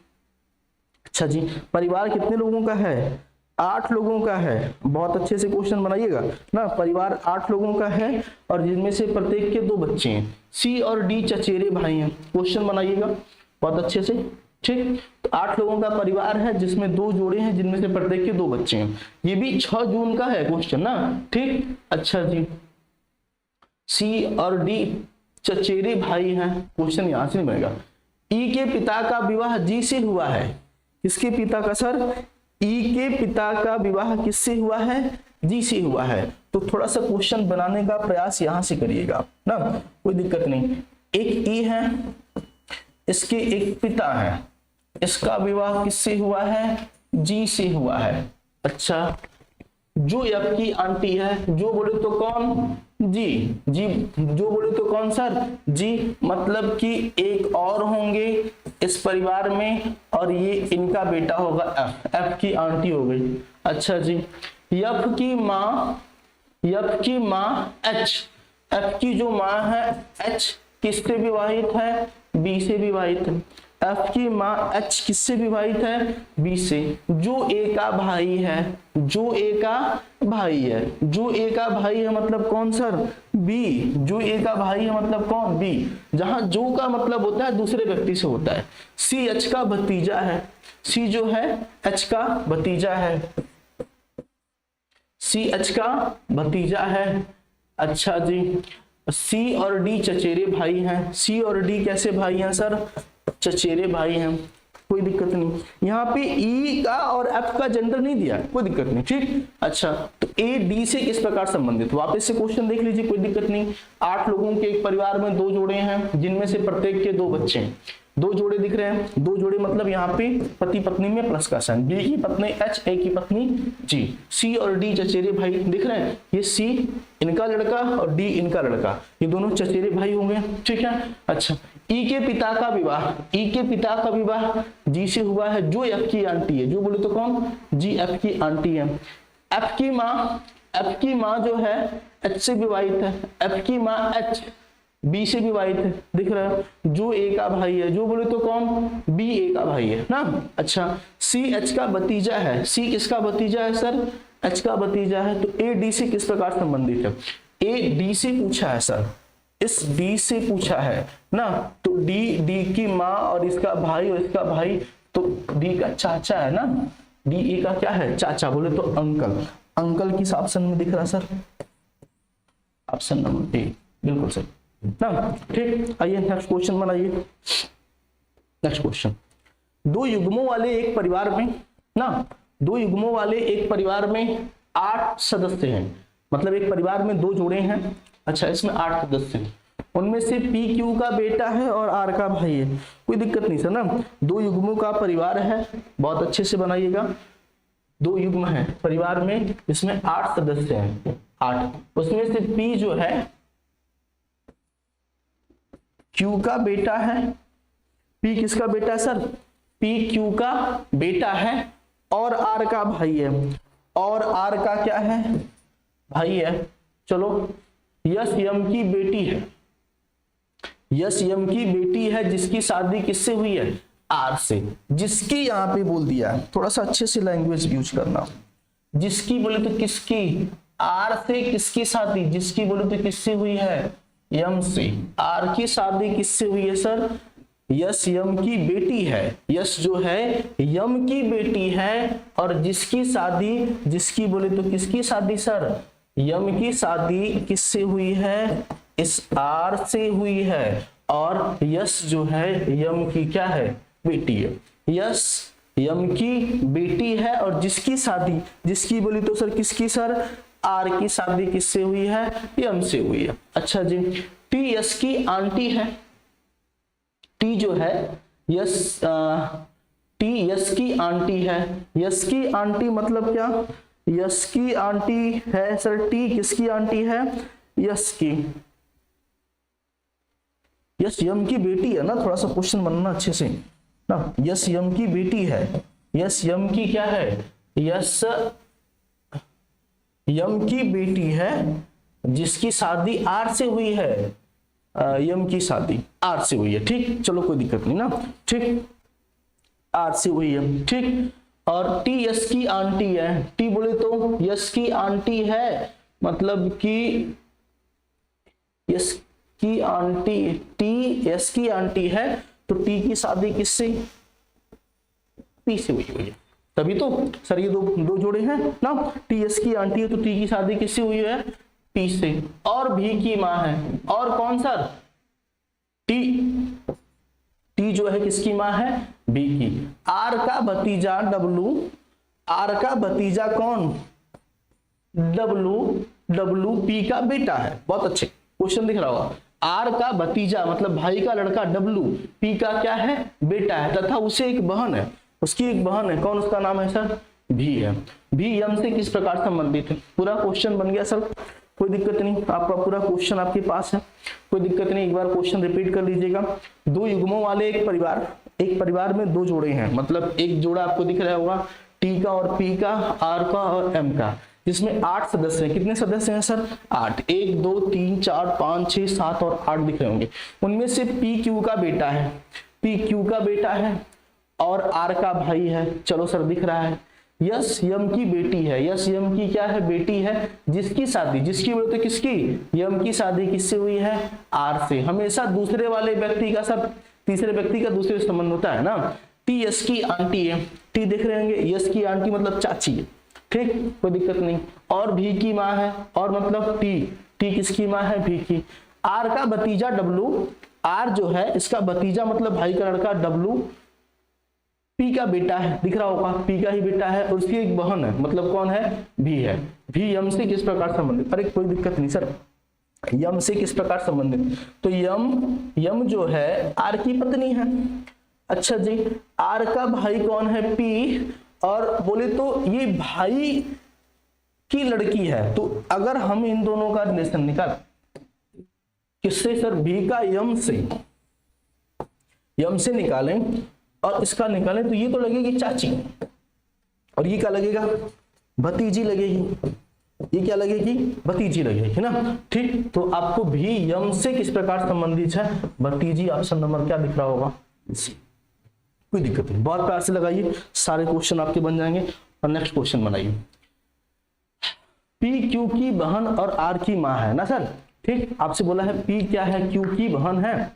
अच्छा जी, परिवार कितने लोगों का है, 8 लोगों का है, बहुत अच्छे से क्वेश्चन बनाइएगा ना, परिवार 8 लोगों का है और जिनमें से प्रत्येक के 2 बच्चे हैं, सी और डी चचेरे भाई हैं, क्वेश्चन बनाइएगा बहुत अच्छे से, ठीक। तो 8 लोगों का परिवार है जिसमें 2 जोड़े हैं, जिनमें से प्रत्येक के 2 बच्चे हैं, ये भी 6 जून का है क्वेश्चन ना, ठीक। अच्छा जी, सी और डी चचेरे भाई हैं, क्वेश्चन यहां से नहीं बनेगा। ई के पिता का विवाह जी से हुआ है, किसके पिता का सर, ई के पिता का विवाह किससे हुआ है? जी से हुआ है। तो थोड़ा सा क्वेश्चन बनाने का प्रयास यहां से करिएगा ना, कोई दिक्कत नहीं। एक ई है, इसके एक पिता है, इसका विवाह किससे हुआ है? जी से हुआ है। अच्छा, जो एफ की आंटी है, जो बोले तो कौन? जी। जी जो बोले तो कौन सर? जी, मतलब कि एक और होंगे इस परिवार में और ये इनका बेटा होगा एफ, एफ की आंटी हो गई। अच्छा जी, एफ की माँ एच, एफ की जो माँ है एच किससे विवाहित है? बी से विवाहित है। एफ की माँ एच किससे विवाहित है? बी से। जो ए का भाई है, जो ए का भाई है, जो ए का भाई है मतलब कौन सर? बी। जो ए का भाई है मतलब कौन? बी। जहां जो का मतलब होता है दूसरे व्यक्ति से होता है। सी एच का भतीजा है, सी जो है एच का भतीजा है, सी एच का भतीजा है। अच्छा जी, सी और डी चचेरे भाई हैं। सी और डी कैसे भाई हैं सर? चचेरे भाई हैं, कोई दिक्कत नहीं। यहाँ पे ई का और एफ का जेंडर नहीं दिया, कोई दिक्कत नहीं, ठीक। अच्छा, तो ए डी से किस प्रकार संबंधित? वापस से क्वेश्चन देख लीजिए, कोई दिक्कत नहीं। 8 लोगों के एक परिवार में 2 जोड़े हैं, जिनमें से प्रत्येक के 2 बच्चे हैं। 2 जोड़े दिख रहे हैं, 2 जोड़े मतलब यहाँ पे पति पत्नी में प्लस का साइन। बी की पत्नी एच, ए की पत्नी जी। सी और डी चचेरे भाई दिख रहे हैं, ये सी इनका लड़का और डी इनका लड़का, ये दोनों चचेरे भाई होंगे, ठीक है। अच्छा, ई के पिता का विवाह, ई के पिता का विवाह जी से हुआ है, जो एफ की आंटी है, जो बोले तो कौन? जी, एफ की आंटी है। एफ की माँ जो है एच से विवाहित है, एफ की माँ एच बी से विवाहित है, दिख रहा है। जो ए का भाई है, जो बोले तो कौन? बी ए का भाई है ना। अच्छा, सी एच का भतीजा है, सी किसका भतीजा है सर? एच का भतीजा है। तो ए डी से किस प्रकार संबंधित है? ए डी से पूछा है सर, इस डी से पूछा है ना, तो डी की माँ और इसका भाई और इसका भाई, तो डी का चाचा है ना, डी ए का क्या है? चाचा, बोले तो अंकल। अंकल किस ऑप्शन में दिख रहा है सर? ऑप्शन नंबर ए, बिल्कुल सही ना, ठीक। आइए नेक्स्ट क्वेश्चन बनाइए। नेक्स्ट क्वेश्चन, 2 युग्मों वाले एक परिवार में ना, 2 युग्मों वाले एक परिवार में 8 सदस्य हैं, मतलब एक परिवार में 2 जोड़े हैं। अच्छा, इसमें 8 सदस्य हैं, उनमें से पी क्यू का बेटा है और आर का भाई है, कोई दिक्कत नहीं सर ना। 2 युग्मों का परिवार है, बहुत अच्छे से बनाइएगा। 2 युग्म है परिवार में, इसमें 8 सदस्य हैं, 8, उसमें से पी जो है क्यू का बेटा है। पी किसका बेटा है सर? पी क्यू का बेटा है और आर का भाई है, और आर का क्या है? भाई है। चलो, यस यम की बेटी है, यस यम की बेटी है, जिसकी शादी किससे हुई है? आर से। जिसकी यहाँ पे बोल दिया है, थोड़ा सा अच्छे से लैंग्वेज यूज करना। जिसकी बोले तो किसकी? आर से किसकी शादी? जिसकी बोले तो किससे हुई है? यम से। आर की शादी किससे हुई है सर? यस यम की बेटी है, यस जो है यम की बेटी है, और जिसकी शादी, जिसकी बोले तो किसकी शादी सर? यम की शादी किससे हुई है? इस आर से हुई है, और यस जो है यम की क्या है? बेटी है। यस यम की बेटी है और जिसकी शादी, जिसकी बोली तो सर किसकी सर? आर की शादी किससे हुई है? यम से हुई है। अच्छा जी, टी यस की आंटी है, टी जो है यस, टी यस की आंटी है। यस की आंटी मतलब क्या? यस की आंटी है सर, टी किसकी आंटी है? यस की। यस यम की बेटी है ना, थोड़ा सा क्वेश्चन बनना अच्छे से ना। यस यम की बेटी है, यस यम की क्या है? यस यम की बेटी है, जिसकी शादी आर से हुई है। यम की शादी आर से हुई है, ठीक। चलो कोई दिक्कत नहीं ना, ठीक, आर से हुई है, ठीक। और टी यस की आंटी है, टी बोले तो यस की आंटी है, मतलब कि यस की आंटी, टी यस की आंटी है, तो टी की शादी किससे? पी से हुई है। तभी तो सर ये दो जोड़े हैं ना, टी एस की आंटी है तो टी की शादी किससे हुई है? पी से। और भी की माँ है, और कौन सर? टी जो है किसकी माँ है? बी की। आर का भतीजा डब्लू, आर का भतीजा कौन? डब्लू, डब्लू पी का बेटा है। बहुत अच्छे, क्वेश्चन दिख रहा होगा। आर का भतीजा मतलब भाई का लड़का डब्लू पी का क्या है? बेटा है, तथा उसे एक बहन है, उसकी एक बहन है। कौन? उसका नाम है सर भी है। भी यम से किस प्रकार संबंधित है? पूरा क्वेश्चन बन गया सर, कोई दिक्कत नहीं, आपका पूरा क्वेश्चन आपके पास है, कोई दिक्कत नहीं। एक बार क्वेश्चन रिपीट कर लीजिएगा। दो युग्मों वाले एक परिवार में दो जोड़े हैं, मतलब एक जोड़ा आपको दिख रहा होगा टी का और पी का, आर का और एम का, जिसमें 8 सदस्य हैं। कितने सदस्य हैं सर? 8। 1 2 3 4 5 6 7 और 8 दिख रहे होंगे। उनमें से पी क्यू का बेटा है, पी क्यू का बेटा है और आर का भाई है। चलो सर दिख रहा है। यस यम की बेटी है, यस यम की क्या है? बेटी है, जिसकी शादी, जिसकी बोलते किसकी? यम की शादी किससे हुई है? आर से। हमेशा दूसरे वाले व्यक्ति का सर तीसरे व्यक्ति का दूसरे से संबंध होता है ना। टी यस की आंटी है, टी देख रहे होंगे, यस की आंटी मतलब चाची है, ठीक, कोई दिक्कत नहीं। और भी की माँ है, और मतलब टी, टी किसकी माँ है? भी की। आर का भतीजा डब्लू, आर जो है इसका भतीजा मतलब भाई का लड़का डब्लू पी का बेटा है, दिख रहा होगा पी का ही बेटा है, और उसकी एक बहन है, मतलब कौन है? भी है। भी यम से किस प्रकार संबंधित? अरे कोई दिक्कत नहीं सर, यम से किस प्रकार संबंधित? तो यम जो है आर की पत्नी है। अच्छा जी, आर का भाई कौन है? पी, और बोले तो ये भाई की लड़की है। तो अगर हम इन दोनों का रिलेशन निकाल किससे सर? भी का यम से निकालें और इसका निकालें तो ये तो लगेगी चाची, और ये क्या लगेगा? भतीजी लगेगी। ये क्या लगेगी? भतीजी लगेगी ना, ठीक। तो आपको भी यम से किस प्रकार संबंधित है? भतीजी। ऑप्शन नंबर क्या दिख रहा होगा? कोई दिक्कत नहीं, बहुत प्यार से लगाइए, सारे क्वेश्चन आपके बन जाएंगे। और नेक्स्ट क्वेश्चन बनाइए। पी क्यू की बहन और आर की माँ है ना सर, ठीक। आपसे बोला है पी क्या है? क्यू की बहन है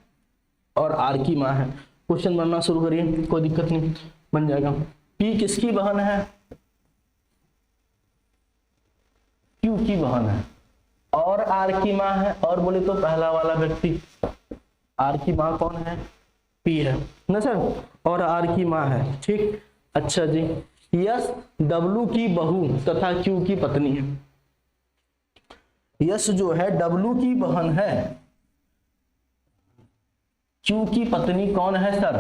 और आर की माँ है। क्वेश्चन बनना शुरू करिए, कोई दिक्कत नहीं, बन जाएगा। पी किसकी बहन है? क्यू की बहन है, और आर की माँ है, और बोले तो पहला वाला व्यक्ति आर की माँ कौन है? पी है ना सर, और आर की माँ है, ठीक। अच्छा जी, यस डब्लू की बहू तथा क्यू की पत्नी है। यस जो है डब्लू की बहन है, क्यू की पत्नी कौन है सर?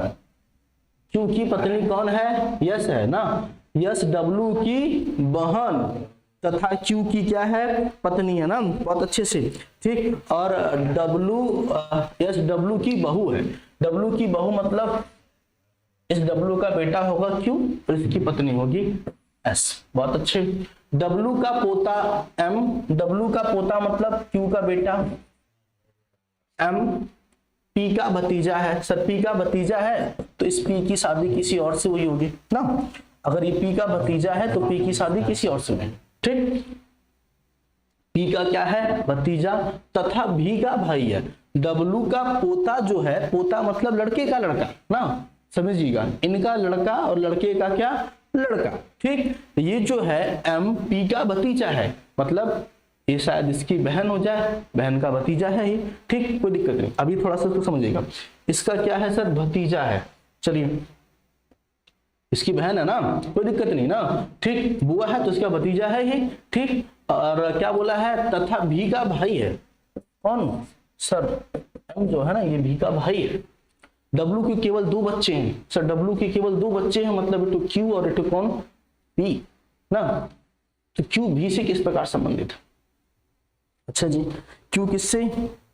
क्यू की पत्नी कौन है? यस है ना। यस डब्लू की बहन तथा क्यू की क्या है? पत्नी है ना, बहुत अच्छे से, ठीक। और यस डब्लू की बहू है। डब्लू की बहू मतलब इस डब्लू का बेटा होगा क्यू और इसकी पत्नी होगी एस, बहुत अच्छे। डब्लू का पोता एम, डब्लू का पोता मतलब क्यू का बेटा, एम पी का भतीजा है। सर पी का भतीजा है तो इस पी की शादी किसी और से हुई होगी ना। अगर ये पी का भतीजा है तो पी की शादी किसी और से हुई, ठीक। पी का क्या है? भतीजा, तथा भी का भाई है। डब्लू का पोता जो है, पोता मतलब लड़के का लड़का ना, समझिएगा, इनका लड़का और लड़के का क्या? लड़का, ठीक। ये जो है एम पी का भतीजा है, मतलब ये शायद इसकी बहन हो जाए, बहन का भतीजा है ही, ठीक, कोई दिक्कत नहीं। अभी थोड़ा सा तो समझिएगा, इसका क्या है सर? भतीजा है, चलिए इसकी बहन है ना, कोई दिक्कत नहीं ना, ठीक। बुआ है तो इसका भतीजा है ही, ठीक। और क्या बोला है? तथा भी का भाई है। कौन सर? एम जो है ना, ये भी का भाई है। डब्लू के केवल 2 बच्चे हैं सर, डब्लू के केवल 2 बच्चे हैं, मतलब इटू क्यू और इटू कौन? पी ना। तो क्यू भी से किस प्रकार संबंधित है? अच्छा जी, क्यू किससे?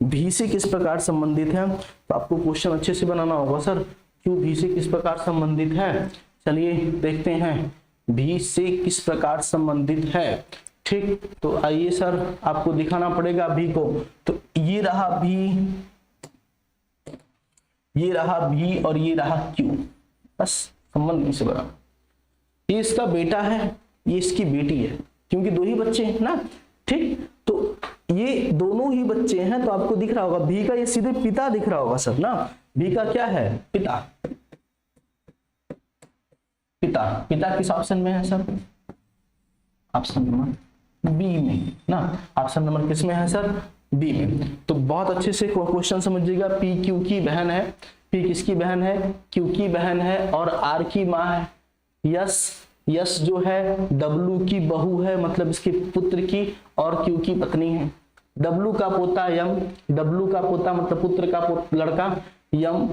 भी से किस प्रकार संबंधित है? तो आपको क्वेश्चन अच्छे से बनाना होगा सर, क्यू भी से किस प्रकार संबंधित है। चलिए देखते हैं भी से किस प्रकार संबंधित है, ठीक। तो आइए सर, आपको दिखाना पड़ेगा भी को। तो ये रहा भी, ये रहा भी और ये रहा क्यू, बस संबंध से बना। ये इसका बेटा है, ये इसकी बेटी है, क्योंकि 2 ही बच्चे हैं ना, ठीक। तो ये दोनों ही बच्चे हैं, तो आपको दिख रहा होगा भी का ये सीधे पिता दिख रहा होगा सर ना। भी का क्या है? पिता। पिता, पिता किस ऑप्शन में है सर? ऑप्शन नंबर बी में ना। ऑप्शन नंबर किस में है सर? बी में। तो बहुत अच्छे से क्वेश्चन समझिएगा। पी क्यू की बहन है, पी किसकी बहन है? क्यू की बहन है, और आर की माँ है। यस यस जो है डब्लू की बहू है, मतलब इसके पुत्र की, और क्यू की पत्नी है। डब्लू का पोता यम, डब्लू का पोता मतलब पुत्र का लड़का यम,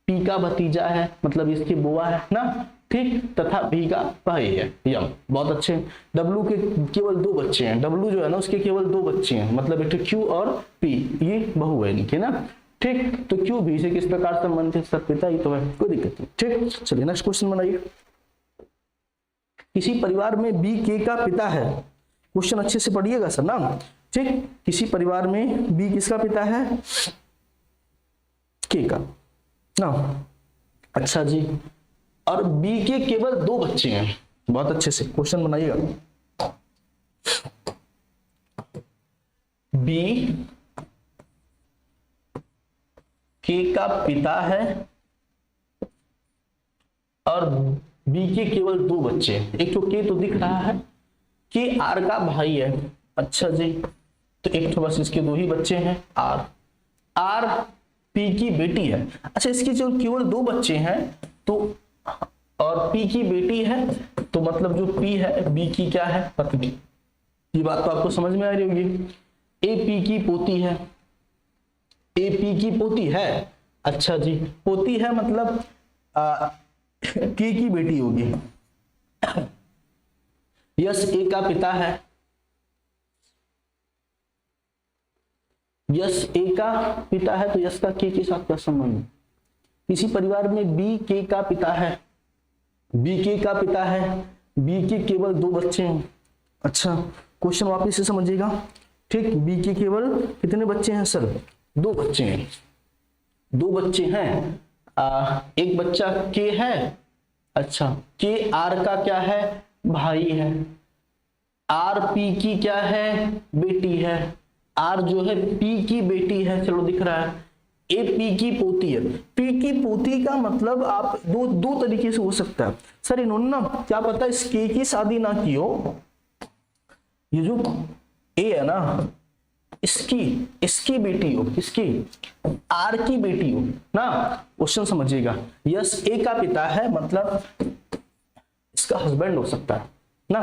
पी का भतीजा है मतलब इसकी बुआ है ना, ठीक, तथा भी का भाई है यम। बहुत अच्छे। डब्लू के केवल 2 बच्चे हैं, डब्लू जो है ना उसके केवल 2 बच्चे हैं, मतलब एक क्यू और पी, ये बहू है इनकी ना, ठीक। तो क्यू भी से किस प्रकार संबंधित सर, पिता ही तो है, कोई दिक्कत नहीं, ठीक। चलिए नेक्स्ट क्वेश्चन बनाइए। किसी परिवार में बी के का पिता है, क्वेश्चन अच्छे से पढ़िएगा सर ना, ठीक। किसी परिवार में बी किसका पिता है, के का ना, अच्छा जी, और बी के केवल 2 बच्चे हैं। बहुत अच्छे से क्वेश्चन बनाइएगा। बी के का पिता है और बी के केवल 2 बच्चे हैं। एक तो के तो दिख रहा है, के आर का भाई है, अच्छा जी, तो एक तो बस इसके 2 ही बच्चे हैं, आर, आर पी की बेटी है। अच्छा, इसके जो केवल 2 बच्चे हैं तो, और पी की बेटी है, तो मतलब जो पी है बी की क्या है, पत्नी। ये बात तो आपको समझ में आ रही होगी। ए पी की पोती है, ए पी की पोती है, अच्छा जी, पोती है मतलब के की बेटी होगी। यस ए का पिता है, यस ए का पिता है, तो यस का के साथ क्या संबंध। किसी परिवार में बी के का पिता है, बी के का पिता है, बी के केवल 2 बच्चे हैं। अच्छा, क्वेश्चन वापस से समझिएगा, ठीक। बी के केवल कितने बच्चे हैं सर, 2 बच्चे हैं, 2 बच्चे हैं, एक बच्चा के है, अच्छा, के आर का क्या है, भाई है, आर पी की क्या है, बेटी है, आर जो है पी की बेटी है, चलो दिख रहा है, ए पी की पोती है। पी की पोती का मतलब आप दो तरीके से हो सकता है सर, इन्होंने ना क्या पता इस के की शादी ना की हो, ये जो ए है ना इसकी बेटी हो, किसकी, आर की बेटी हो ना। क्वेश्चन समझिएगा, यस ए का पिता है मतलब इसका हस्बैंड हो सकता है ना।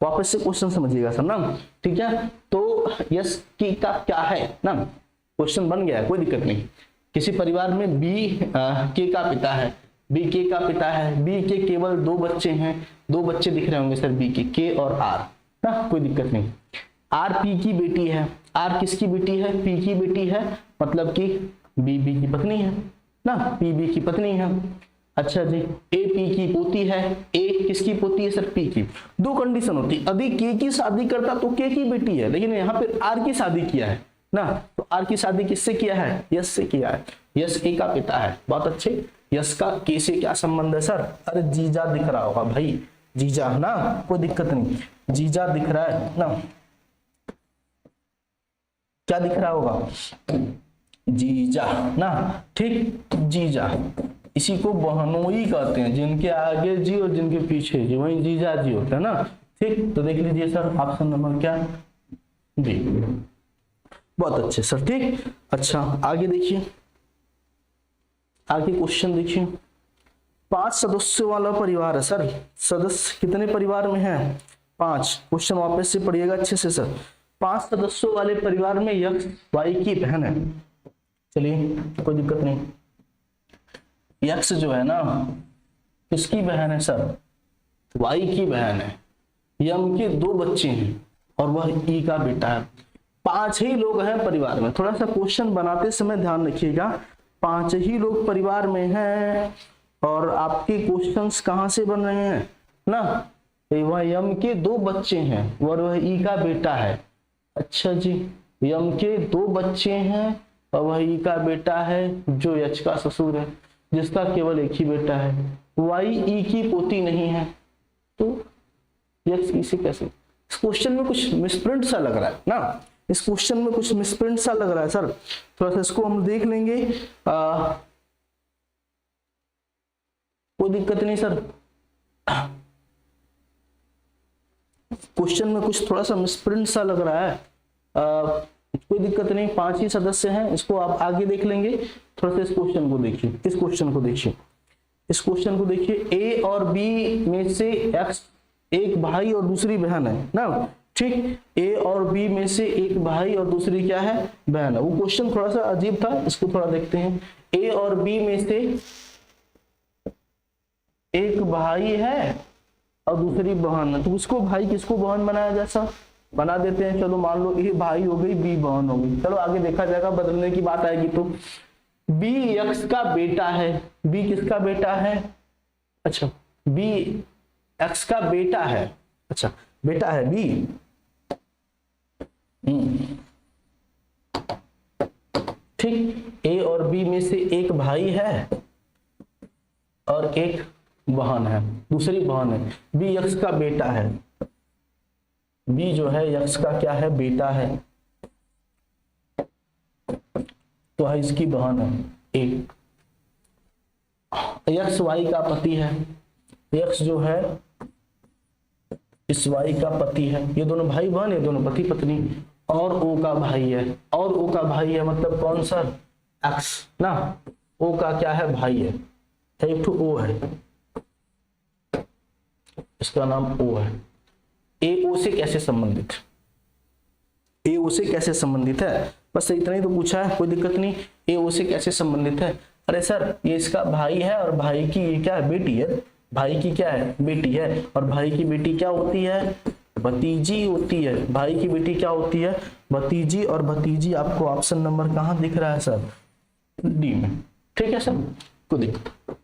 वापस से क्वेश्चन समझिएगा सर ना, ठीक है। तो यस की का क्या है ना, क्वेश्चन बन गया है, कोई दिक्कत नहीं। किसी परिवार में बी के का पिता है, बी के का पिता है, बी के केवल 2 बच्चे हैं, 2 बच्चे दिख रहे होंगे सर बी के और आर ना, कोई दिक्कत नहीं। आर पी की बेटी है, आर किसकी बेटी है, पी की बेटी है, मतलब कि बी की पत्नी है ना, पी की पत्नी है। अच्छा जी, ए पी की पोती है, ए किसकी पोती है सर, पी की। 2 कंडीशन होती, अभी के की शादी करता तो के की बेटी है, लेकिन यहाँ पे आर की शादी किया है ना, तो आर की शादी किससे किया है, यस से किया है, यस ए का पिता है। बहुत अच्छे। यस का के से क्या संबंध है सर, अरे जीजा दिख रहा होगा भाई, जीजा ना, कोई दिक्कत नहीं, जीजा दिख रहा है ना, क्या दिख रहा होगा, जीजा ना, ठीक, जीजा, इसी को बहनोई कहते हैं, जिनके आगे जी और जिनके पीछे जी, वही जीजा जी होता है ना, ठीक। तो देख लीजिए सर ऑप्शन नंबर क्या, जी, बहुत अच्छे सर, ठीक। अच्छा, आगे देखिए, आगे क्वेश्चन देखिए। 5 सदस्यों वाला परिवार है सर, सदस्य कितने परिवार में है, 5। क्वेश्चन वापस से पढ़िएगा अच्छे से सर। 5 सदस्यों वाले परिवार में यक्स वाई की बहन है, चलिए कोई दिक्कत नहीं। यक्स जो है ना किसकी बहन है सर, वाई की बहन है, यम के 2 बच्चे हैं और वह ई का बेटा है। 5 ही लोग हैं परिवार में, थोड़ा सा क्वेश्चन बनाते समय ध्यान रखिएगा, 5 ही लोग परिवार में हैं और आपके क्वेश्चंस कहां से बन रहे हैं ना, वह यम के 2 बच्चे हैं और वह ई का बेटा है। अच्छा जी, यम के 2 बच्चे हैं और वह ई का बेटा है जो यच का ससुर है, जिसका केवल एक ही बेटा है। वाई ई की पोती नहीं है, तो यक्स ई से कैसे, इस क्वेश्चन में कुछ मिसप्रिंट सा लग रहा है ना, इस क्वेश्चन में कुछ मिसप्रिंट सा लग रहा है सर, थोड़ा सा इसको हम देख लेंगे, कोई दिक्कत नहीं सर। क्वेश्चन में कुछ थोड़ा सा मिसप्रिंट सा लग रहा है, कोई दिक्कत नहीं, 5 ही सदस्य हैं, इसको आप आगे देख लेंगे। थोड़ा सा इस क्वेश्चन को देखिए, इस क्वेश्चन को देखिए, इस क्वेश्चन को देखिए। ए और बी में से एक्स एक भाई और दूसरी बहन है ना, ठीक। ए और बी में से एक भाई और दूसरी क्या है, बहन है। वो क्वेश्चन थोड़ा सा अजीब था, इसको थोड़ा देखते हैं। ए और बी में से एक भाई है और दूसरी बहन है, तो उसको भाई किसको बहन बनाया जैसा बना देते हैं। चलो मान लो ए भाई हो गई, बी बहन हो गई। चलो आगे देखा जाएगा, बदलने की बात आएगी। तो बी एक्स का बेटा है, बी किसका बेटा है, अच्छा बी एक्स का बेटा है, अच्छा बेटा है बी। ठीक, ए और बी में से एक भाई है और एक बहन है, दूसरी बहन है। बी एक्स का बेटा है, बी जो है एक्स का क्या है, बेटा है, तो है इसकी बहन है ए। एक्स वाई का पति है, एक्स जो है इस वाई का पति है, ये दोनों भाई बहन, ये दोनों पति पत्नी। और ओ का भाई है, और ओ का भाई है मतलब कौन सा, एक्स ना, ओ का क्या है, भाई है, एक तो ओ है, इसका नाम ओ है। ए ओ से कैसे संबंधित, ए ओ से कैसे संबंधित है, बस इतना ही तो पूछा है, कोई दिक्कत नहीं। ए ओ से कैसे संबंधित है, अरे सर ये इसका भाई है और भाई की ये क्या है, बेटी है, भाई की क्या है, बेटी है, और भाई की बेटी क्या होती है, भतीजी होती है। भाई की बेटी क्या होती है, भतीजी, और भतीजी आपको ऑप्शन नंबर कहाँ दिख रहा है सर, डी में, ठीक है सर, कोई दिक्कत।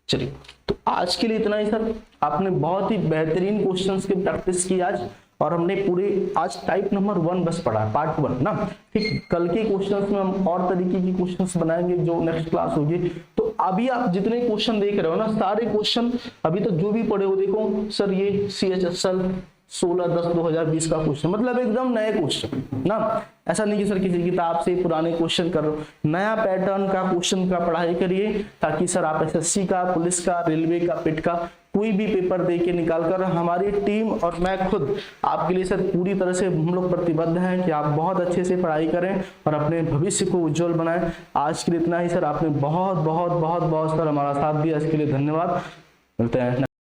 चलिए तो आज के लिए इतना ही सर, आपने बहुत ही बेहतरीन क्वेश्चंस की प्रैक्टिस की आज, और हमने पूरे आज टाइप नंबर 1 बस पढ़ा, पार्ट 1 ना, ठीक। कल के क्वेश्चंस में हम और तरीके की क्वेश्चंस बनाएंगे जो नेक्स्ट क्लास होगी। तो अभी आप जितने क्वेश्चन देख रहे हो ना, सारे क्वेश्चन अभी तक जो भी पढ़े हो, देखो सर ये CHSL 16/10/2020 का क्वेश्चन, मतलब एकदम नए क्वेश्चन ना, ऐसा नहीं कि सर किसी किताब से पुराने क्वेश्चन कर लो, नया पैटर्न का क्वेश्चन का पढ़ाई करिए, ताकि सर आप SSC का, पुलिस का, रेलवे का, पिट का कोई भी पेपर दे के निकाल कर, हमारी टीम और मैं खुद आपके लिए सर पूरी तरह से हम लोग प्रतिबद्ध हैं कि आप बहुत अच्छे से पढ़ाई करें और अपने भविष्य को उज्जवल बनाएं। आज के लिए इतना ही सर, आपने बहुत बहुत बहुत बहुत सर हमारा साथ दिया, इसके लिए धन्यवाद। मिलते हैं।